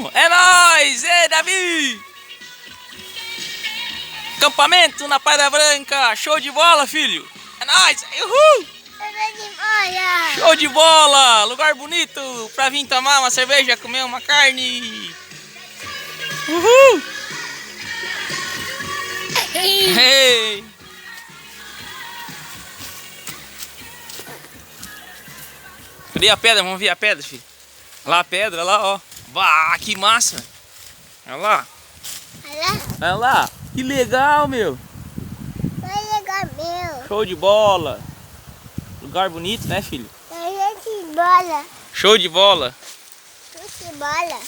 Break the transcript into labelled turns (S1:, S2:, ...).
S1: Vamos! É nóis! Ei, Davi! Acampamento na Praia Branca! Show de bola, filho! É nóis! Uhul! Show de bola! Lugar bonito pra vir tomar uma cerveja, comer uma carne! Uhul! Hey! Cadê a pedra? Vamos ver a pedra, filho. Olha lá a pedra, olha lá, ó. Bah, que massa! Olha lá. Olha lá. Que legal, meu. Show de bola. Lugar bonito, né, filho?
S2: Show de bola.
S1: Show de bola.
S2: Show de bola.